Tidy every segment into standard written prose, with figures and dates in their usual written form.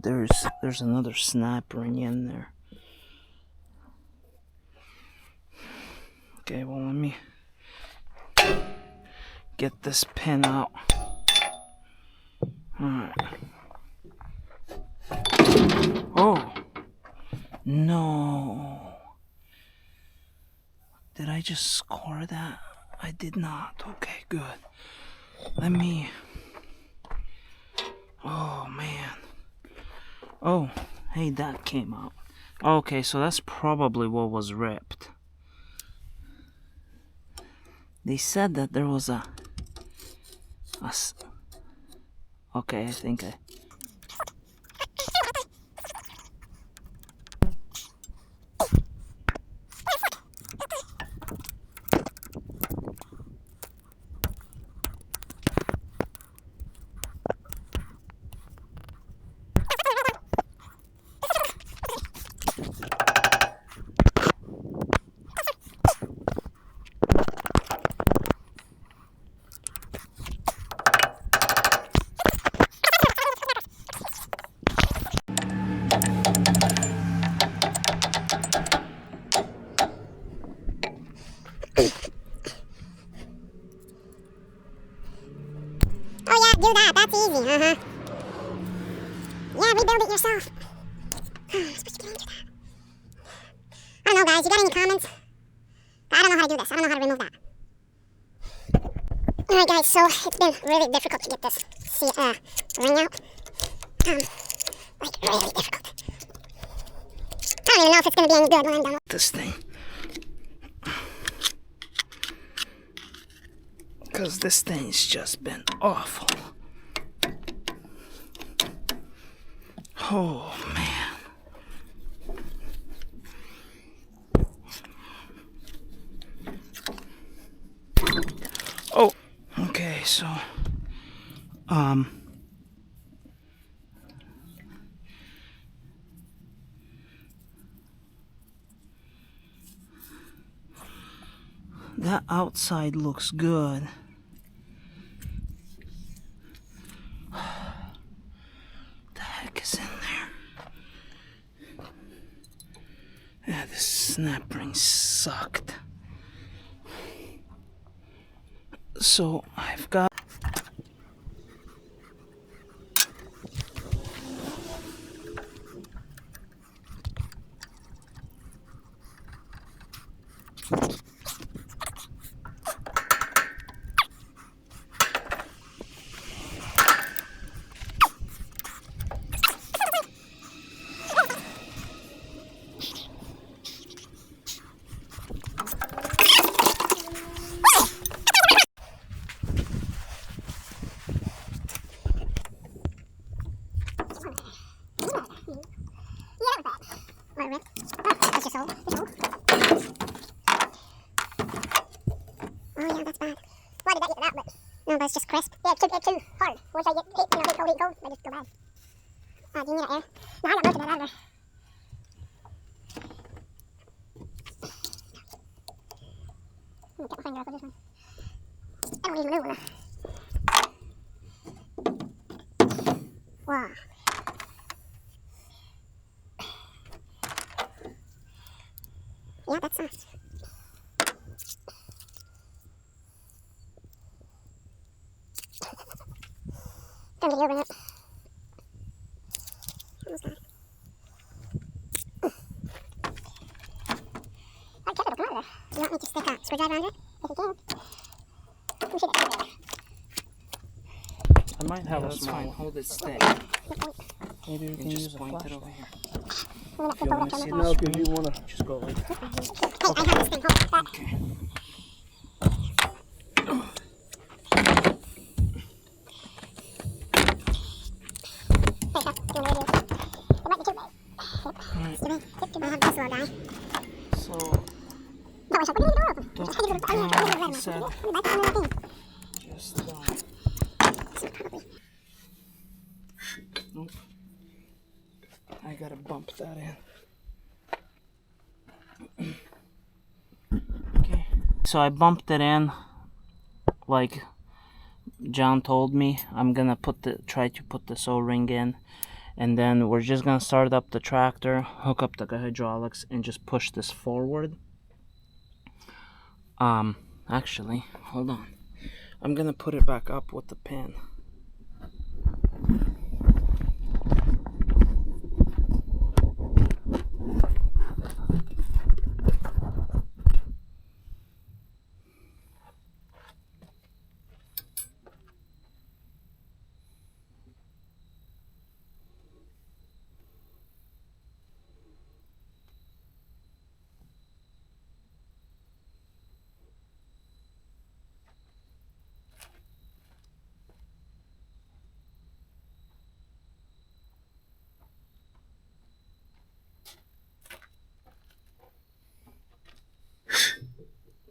there's another snap ring in there. Okay, well, let me get this pin out. Alright. Oh! No! Did I just score that? I did not. Okay, good. Let me... Oh, man. Oh, hey, that came out. Okay, so that's probably what was ripped. They said that there was a okay, I think I... Do that, that's easy, Yeah, rebuild it yourself. I'm supposed to get into that. I don't know, guys, you got any comments? I don't know how to do this. I don't know how to remove that. Alright, guys, so it's been really difficult to get this ring out. Like, really difficult. I don't even know if it's going to be any good when I'm done with this thing. Because this thing's just been awful. Oh, man. Oh, okay, so, that outside looks good. Is in there. Yeah, this snap ring sucked. So I've got no, but it's just crisp. Yeah, it's too hard. Once I get hit, hit cold, they just go bad. Do you need that air? No, I got most of that out of there. Get my finger up with this one. I don't even move. Wow. Yeah, that's nice. Don't get over it. Almost got it. I'd kept it open out of there. Do you want me to stick a screwdriver under it? If you can. We should get it. I might have a small one. Hold it steady. Maybe we can just point it over here. You want to see this? No, because you want to just go like that. Hey, I have this thing. Hold that. Okay. So, he said, just, nope. I gotta bump that in. Okay. So I bumped it in, like John told me. I'm gonna try to put this O-ring in, and then we're just gonna start up the tractor, hook up the hydraulics, and just push this forward. Actually, hold on. I'm gonna put it back up with the pin.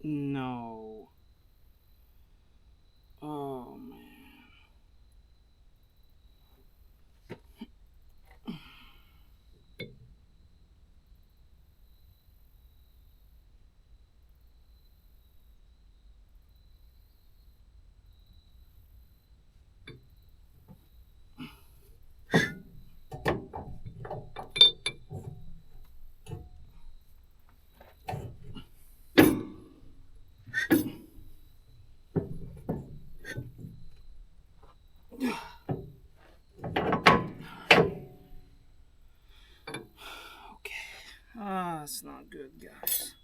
No. Oh man. That's not good, guys.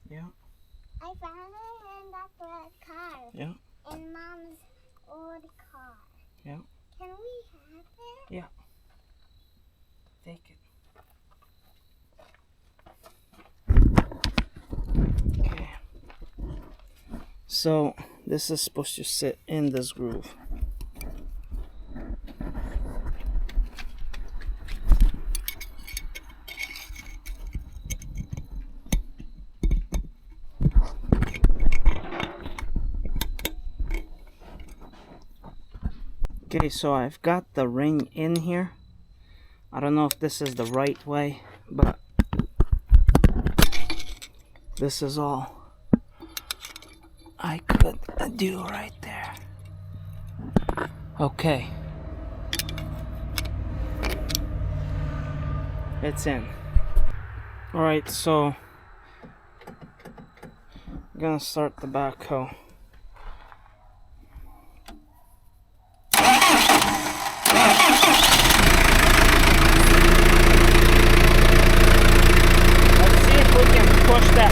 Yeah. I found it in that red car. Yeah. In Mom's old car. Yeah. Can we have it? Yeah. Take it. Okay. So this is supposed to sit in this groove. Okay, so I've got the ring in here. I don't know if this is the right way, but this is all I could do right there. Okay. It's in. Alright, so I'm gonna start the backhoe. Push that.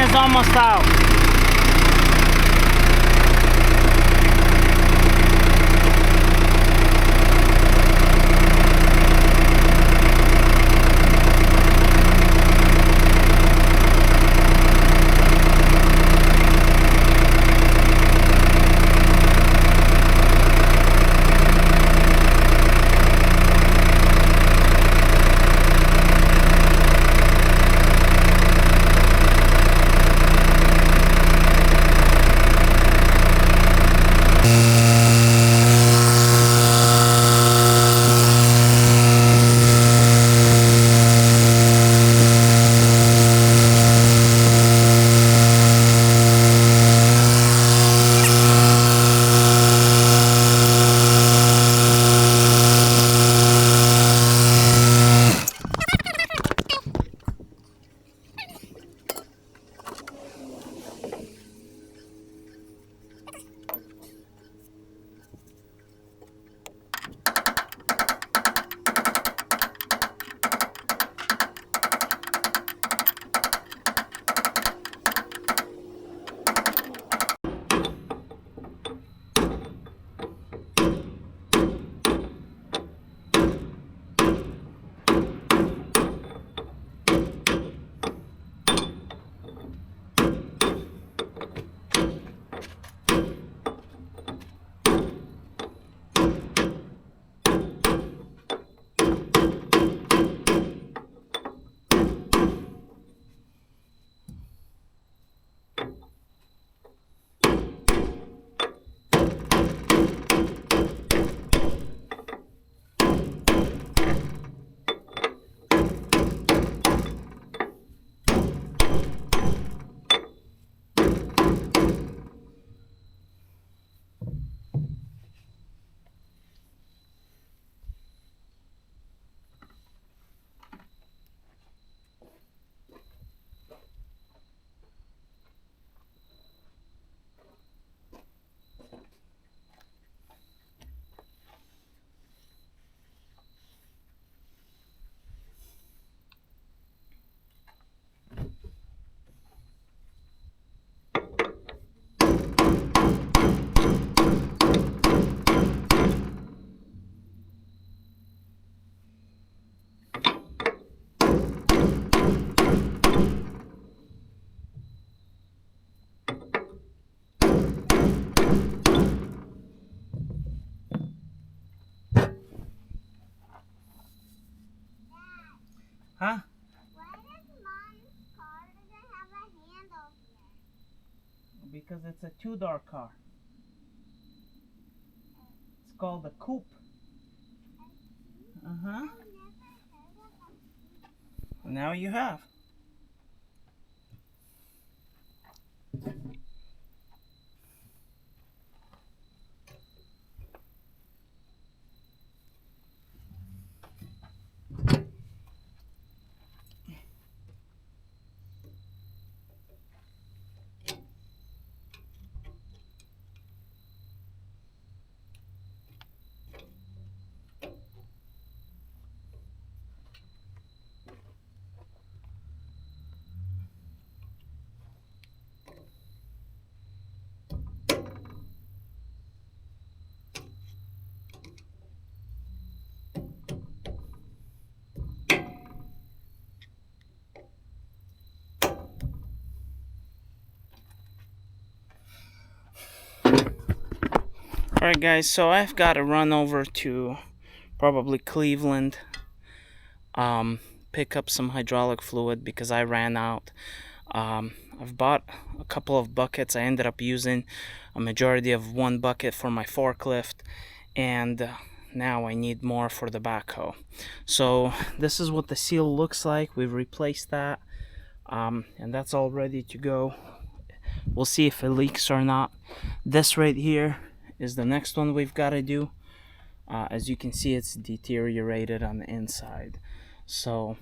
is almost out. Huh? Why does Mom's car doesn't have a handle here? Because it's a two-door car. It's called a coupe. Uh-huh. I've never heard of a Now you have. Alright guys, so I've got to run over to probably Cleveland, pick up some hydraulic fluid because I ran out. I've bought a couple of buckets. I ended up using a majority of one bucket for my forklift, and now I need more for the backhoe. So this is what the seal looks like. We've replaced that, and that's all ready to go. We'll see if it leaks or not. This right here is the next one we've got to do. As you can see, it's deteriorated on the inside. So,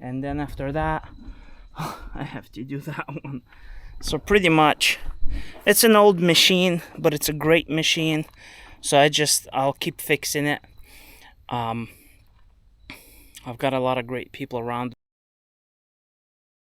and then after that, I have to do that one. So pretty much, it's an old machine, but it's a great machine. So I'll keep fixing it. I've got a lot of great people around